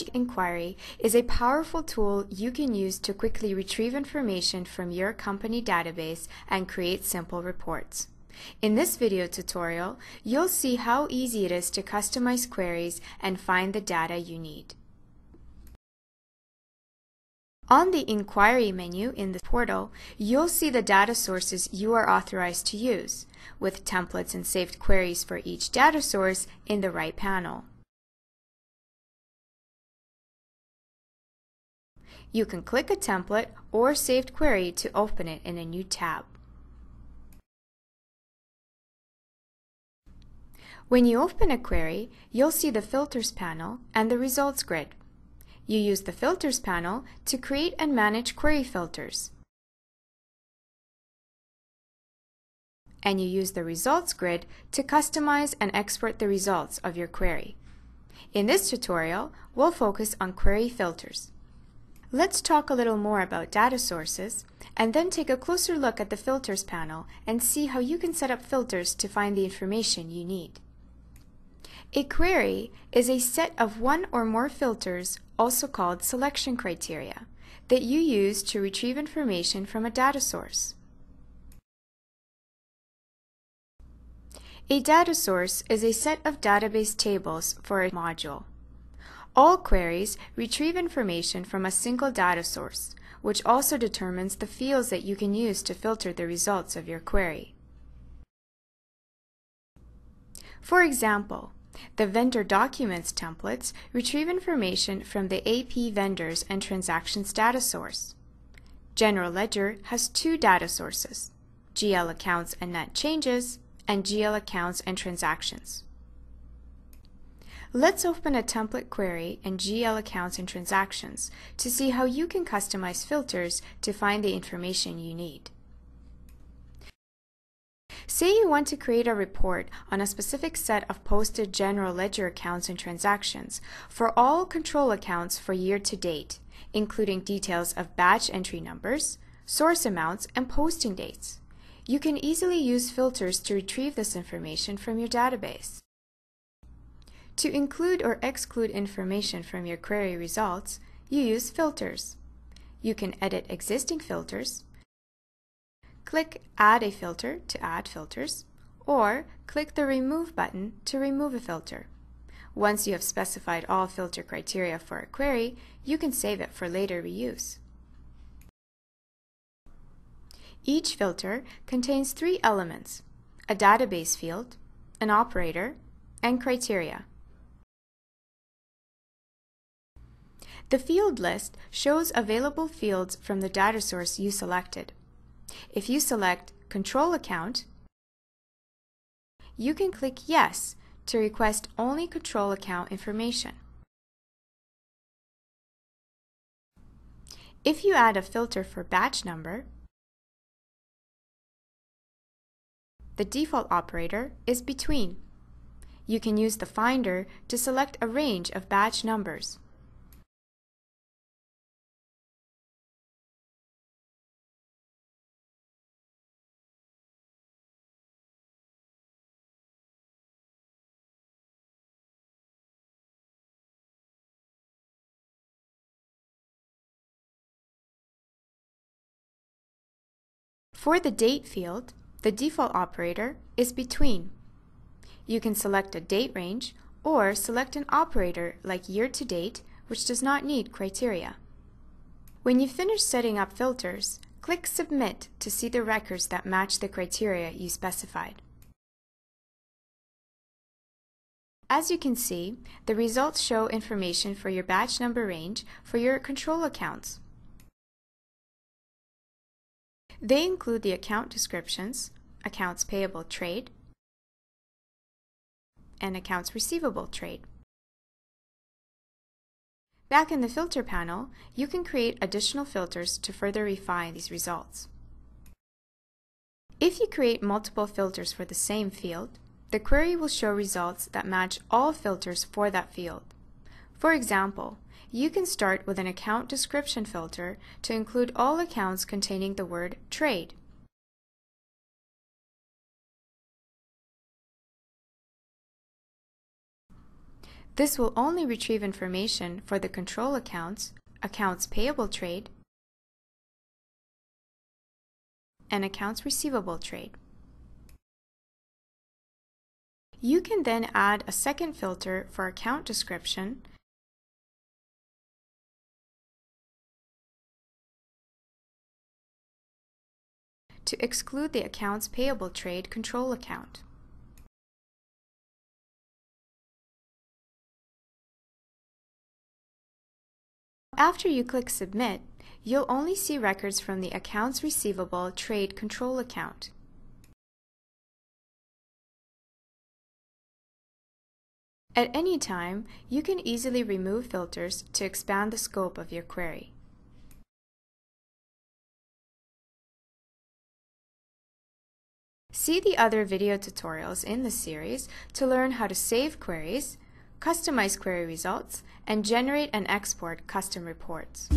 ERP Inquiry is a powerful tool you can use to quickly retrieve information from your company database and create simple reports. In this video tutorial, you'll see how easy it is to customize queries and find the data you need. On the Inquiry menu in the portal, you'll see the data sources you are authorized to use, with templates and saved queries for each data source in the right panel. You can click a template or saved query to open it in a new tab. When you open a query, you'll see the Filters panel and the Results grid. You use the Filters panel to create and manage query filters. And you use the Results grid to customize and export the results of your query. In this tutorial, we'll focus on query filters. Let's talk a little more about data sources, and then take a closer look at the Filters panel and see how you can set up filters to find the information you need. A query is a set of one or more filters, also called selection criteria, that you use to retrieve information from a data source. A data source is a set of database tables for a module. All queries retrieve information from a single data source, which also determines the fields that you can use to filter the results of your query. For example, the Vendor Documents templates retrieve information from the AP Vendors and Transactions data source. General Ledger has two data sources, GL Accounts and Net Changes, and GL Accounts and Transactions. Let's open a template query in GL Accounts and Transactions to see how you can customize filters to find the information you need. Say you want to create a report on a specific set of posted general ledger accounts and transactions for all control accounts for year to date, including details of batch entry numbers, source amounts, and posting dates. You can easily use filters to retrieve this information from your database. To include or exclude information from your query results, you use filters. You can edit existing filters, click Add a filter to add filters, or click the Remove button to remove a filter. Once you have specified all filter criteria for a query, you can save it for later reuse. Each filter contains three elements: a database field, an operator, and criteria. The field list shows available fields from the data source you selected. If you select Control Account, you can click Yes to request only control account information. If you add a filter for batch number, the default operator is between. You can use the Finder to select a range of batch numbers. For the Date field, the default operator is between. You can select a date range or select an operator like year to date, which does not need criteria. When you finish setting up filters, click Submit to see the records that match the criteria you specified. As you can see, the results show information for your batch number range for your control accounts. They include the account descriptions, accounts payable trade, and accounts receivable trade. Back in the Filter panel, you can create additional filters to further refine these results. If you create multiple filters for the same field, the query will show results that match all filters for that field. For example, you can start with an account description filter to include all accounts containing the word trade. This will only retrieve information for the control accounts, accounts payable trade, and accounts receivable trade. You can then add a second filter for account description to exclude the accounts payable trade control account. After you click Submit, you'll only see records from the accounts receivable trade control account. At any time, you can easily remove filters to expand the scope of your query. See the other video tutorials in this series to learn how to save queries, customize query results, and generate and export custom reports.